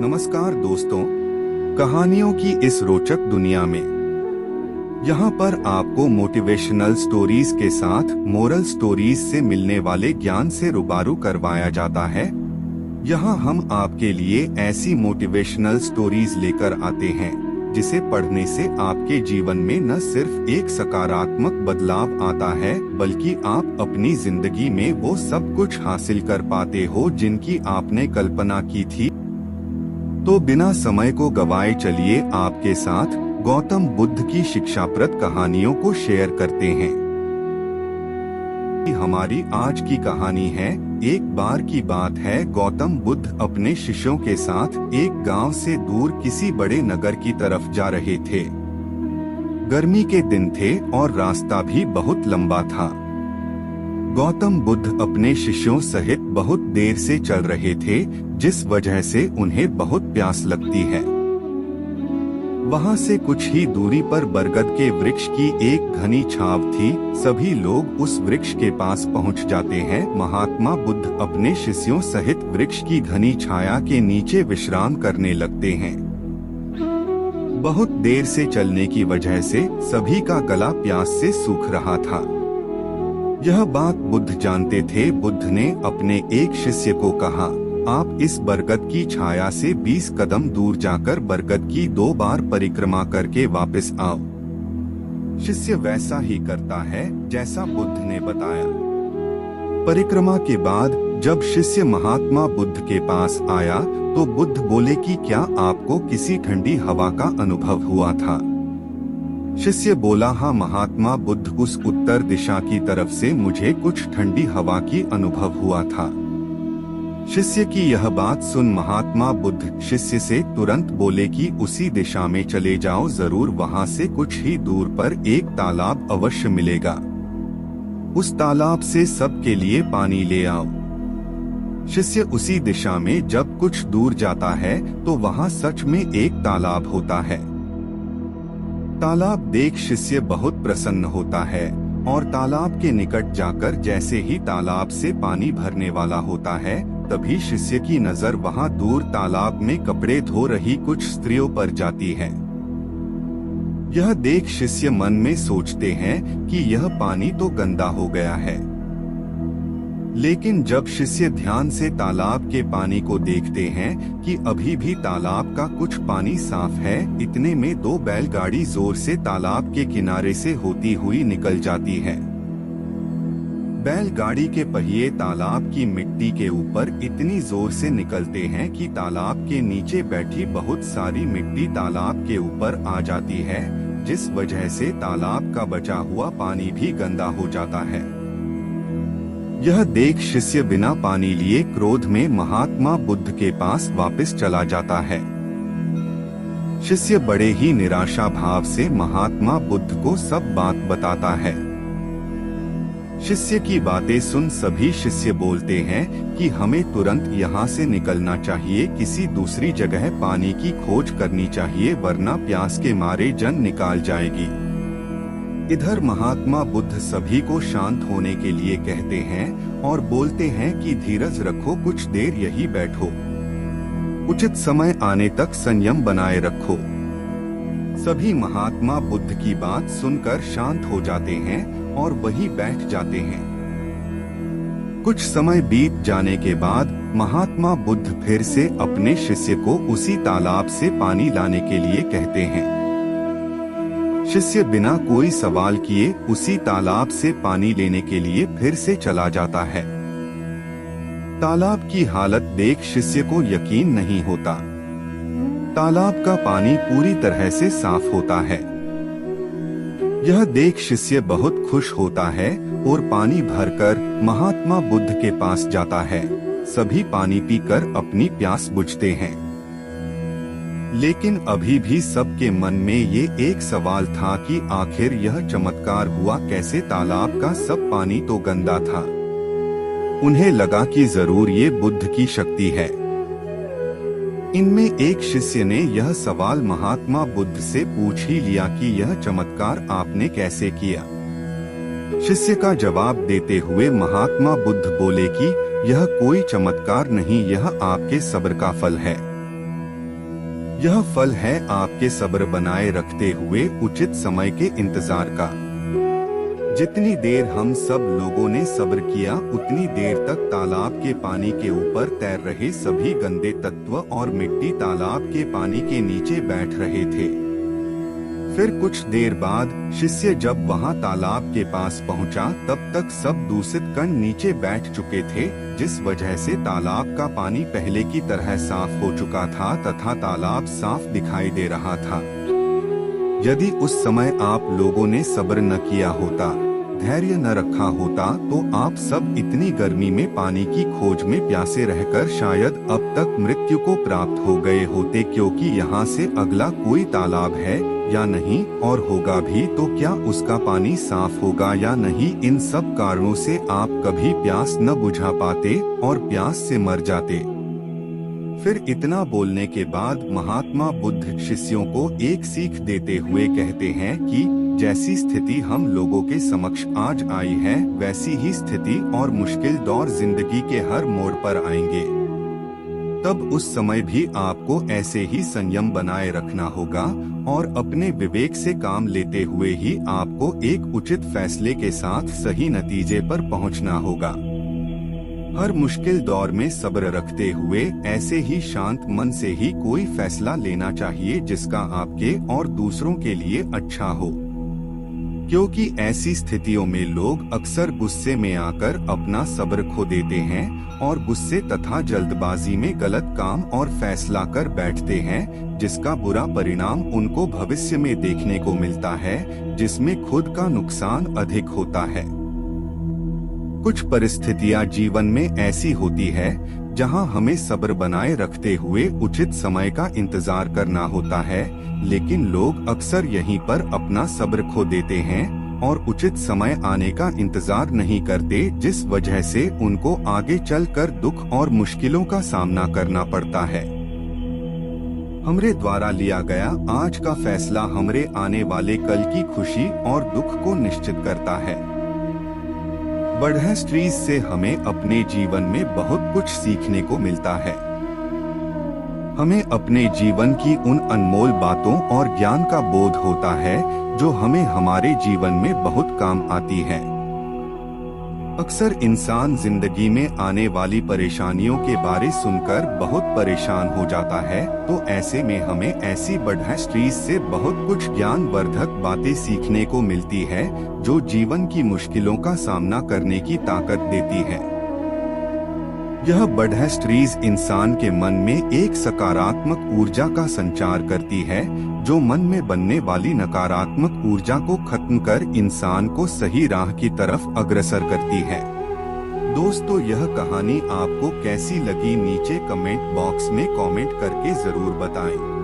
नमस्कार दोस्तों, कहानियों की इस रोचक दुनिया में यहाँ पर आपको मोटिवेशनल स्टोरीज के साथ मोरल स्टोरीज से मिलने वाले ज्ञान से रूबरू करवाया जाता है। यहाँ हम आपके लिए ऐसी मोटिवेशनल स्टोरीज लेकर आते हैं जिसे पढ़ने से आपके जीवन में न सिर्फ एक सकारात्मक बदलाव आता है बल्कि आप अपनी जिंदगी में वो सब कुछ हासिल कर पाते हो जिनकी आपने कल्पना की थी। तो बिना समय को गवाए चलिए आपके साथ गौतम बुद्ध की शिक्षाप्रद कहानियों को शेयर करते हैं। हमारी आज की कहानी है, एक बार की बात है, गौतम बुद्ध अपने शिष्यों के साथ एक गांव से दूर किसी बड़े नगर की तरफ जा रहे थे। गर्मी के दिन थे और रास्ता भी बहुत लंबा था। गौतम बुद्ध अपने शिष्यों सहित बहुत देर से चल रहे थे, जिस वजह से उन्हें बहुत प्यास लगती है। वहां से कुछ ही दूरी पर बरगद के वृक्ष की एक घनी छाव थी। सभी लोग उस वृक्ष के पास पहुंच जाते हैं। महात्मा बुद्ध अपने शिष्यों सहित वृक्ष की घनी छाया के नीचे विश्राम करने लगते हैं। बहुत देर से चलने की वजह से सभी का गला प्यास से सूख रहा था। यह बात बुद्ध जानते थे। बुद्ध ने अपने एक शिष्य को कहा, आप इस बरगद की छाया से 20 कदम दूर जाकर बरगद की 2 बार परिक्रमा करके वापस आओ। शिष्य वैसा ही करता है जैसा बुद्ध ने बताया। परिक्रमा के बाद जब शिष्य महात्मा बुद्ध के पास आया तो बुद्ध बोले कि क्या आपको किसी ठंडी हवा का अनुभव हुआ था? शिष्य बोला, हाँ महात्मा बुद्ध, उस उत्तर दिशा की तरफ से मुझे कुछ ठंडी हवा की अनुभव हुआ था। शिष्य की यह बात सुन महात्मा बुद्ध शिष्य से तुरंत बोले कि उसी दिशा में चले जाओ, जरूर वहां से कुछ ही दूर पर एक तालाब अवश्य मिलेगा। उस तालाब से सबके लिए पानी ले आओ। शिष्य उसी दिशा में जब कुछ दूर जाता है तो वहां सच में एक तालाब होता है। तालाब देख शिष्य बहुत प्रसन्न होता है और तालाब के निकट जाकर जैसे ही तालाब से पानी भरने वाला होता है तभी शिष्य की नजर वहां दूर तालाब में कपड़े धो रही कुछ स्त्रियों पर जाती है। यह देख शिष्य मन में सोचते हैं कि यह पानी तो गंदा हो गया है। लेकिन जब शिष्य ध्यान से तालाब के पानी को देखते हैं कि अभी भी तालाब का कुछ पानी साफ है, इतने में 2 बैलगाड़ी जोर से तालाब के किनारे से होती हुई निकल जाती है। बैलगाड़ी के पहिए तालाब की मिट्टी के ऊपर इतनी जोर से निकलते हैं कि तालाब के नीचे बैठी बहुत सारी मिट्टी तालाब के ऊपर आ जाती है, जिस वजह से तालाब का बचा हुआ पानी भी गंदा हो जाता है। यह देख शिष्य बिना पानी लिए क्रोध में महात्मा बुद्ध के पास वापस चला जाता है। शिष्य बड़े ही निराशा भाव से महात्मा बुद्ध को सब बात बताता है। शिष्य की बातें सुन सभी शिष्य बोलते हैं कि हमें तुरंत यहाँ से निकलना चाहिए, किसी दूसरी जगह पानी की खोज करनी चाहिए, वरना प्यास के मारे जान निकाल जाएगी। इधर महात्मा बुद्ध सभी को शांत होने के लिए कहते हैं और बोलते हैं कि धीरज रखो, कुछ देर यही बैठो, उचित समय आने तक संयम बनाए रखो। सभी महात्मा बुद्ध की बात सुनकर शांत हो जाते हैं और वहीं बैठ जाते हैं। कुछ समय बीत जाने के बाद महात्मा बुद्ध फिर से अपने शिष्य को उसी तालाब से पानी लाने के लिए कहते हैं। शिष्य बिना कोई सवाल किए उसी तालाब से पानी लेने के लिए फिर से चला जाता है। तालाब की हालत देख शिष्य को यकीन नहीं होता। तालाब का पानी पूरी तरह से साफ होता है। यह देख शिष्य बहुत खुश होता है और पानी भरकर महात्मा बुद्ध के पास जाता है। सभी पानी पीकर अपनी प्यास बुझते हैं। लेकिन अभी भी सबके मन में ये एक सवाल था कि आखिर यह चमत्कार हुआ कैसे? तालाब का सब पानी तो गंदा था। उन्हें लगा कि जरूर ये बुद्ध की शक्ति है। इनमें एक शिष्य ने यह सवाल महात्मा बुद्ध से पूछ ही लिया कि यह चमत्कार आपने कैसे किया? शिष्य का जवाब देते हुए महात्मा बुद्ध बोले कि यह कोई चमत्कार नहीं, यह आपके सब्र का फल है। यह फल है आपके सब्र बनाए रखते हुए उचित समय के इंतजार का। जितनी देर हम सब लोगों ने सब्र किया, उतनी देर तक तालाब के पानी के ऊपर तैर रहे सभी गंदे तत्व और मिट्टी तालाब के पानी के नीचे बैठ रहे थे। फिर कुछ देर बाद शिष्य जब वहां तालाब के पास पहुंचा, तब तक सब दूषित कण नीचे बैठ चुके थे, जिस वजह से तालाब का पानी पहले की तरह साफ हो चुका था तथा तालाब साफ दिखाई दे रहा था। यदि उस समय आप लोगों ने सब्र न किया होता, धैर्य न रखा होता, तो आप सब इतनी गर्मी में पानी की खोज में प्यासे रहकर शायद अब तक मृत्यु को प्राप्त हो गए होते, क्योंकि यहाँ से अगला कोई तालाब है या नहीं, और होगा भी तो क्या उसका पानी साफ होगा या नहीं। इन सब कारणों से आप कभी प्यास न बुझा पाते और प्यास से मर जाते। फिर इतना बोलने के बाद महात्मा बुद्ध शिष्यों को एक सीख देते हुए कहते हैं कि जैसी स्थिति हम लोगों के समक्ष आज आई है, वैसी ही स्थिति और मुश्किल दौर जिंदगी के हर मोड़ पर आएंगे। तब उस समय भी आपको ऐसे ही संयम बनाए रखना होगा और अपने विवेक से काम लेते हुए ही आपको एक उचित फैसले के साथ सही नतीजे पर पहुंचना होगा। हर मुश्किल दौर में सब्र रखते हुए ऐसे ही शांत मन से ही कोई फैसला लेना चाहिए जिसका आपके और दूसरों के लिए अच्छा हो, क्योंकि ऐसी स्थितियों में लोग अक्सर गुस्से में आकर अपना सब्र खो देते हैं और गुस्से तथा जल्दबाजी में गलत काम और फैसला कर बैठते हैं, जिसका बुरा परिणाम उनको भविष्य में देखने को मिलता है, जिसमें खुद का नुकसान अधिक होता है। कुछ परिस्थितियां जीवन में ऐसी होती है जहां हमें सब्र बनाए रखते हुए उचित समय का इंतजार करना होता है, लेकिन लोग अक्सर यहीं पर अपना सब्र खो देते हैं और उचित समय आने का इंतजार नहीं करते, जिस वजह से उनको आगे चलकर दुख और मुश्किलों का सामना करना पड़ता है। हमरे द्वारा लिया गया आज का फैसला हमरे आने वाले कल की खुशी और दुख को निश्चित करता है। बढ़स्ट्रीज से हमें अपने जीवन में बहुत कुछ सीखने को मिलता है। हमें अपने जीवन की उन अनमोल बातों और ज्ञान का बोध होता है जो हमें हमारे जीवन में बहुत काम आती है। अक्सर इंसान जिंदगी में आने वाली परेशानियों के बारे सुनकर बहुत परेशान हो जाता है, तो ऐसे में हमें ऐसी बढ़स्ट्रीज से बहुत कुछ ज्ञानवर्धक बातें सीखने को मिलती है जो जीवन की मुश्किलों का सामना करने की ताकत देती है। यह बढ़स्ट्रीज इंसान के मन में एक सकारात्मक ऊर्जा का संचार करती है, जो मन में बनने वाली नकारात्मक ऊर्जा को खत्म कर इंसान को सही राह की तरफ अग्रसर करती है। दोस्तों, यह कहानी आपको कैसी लगी नीचे कमेंट बॉक्स में कमेंट करके जरूर बताएं।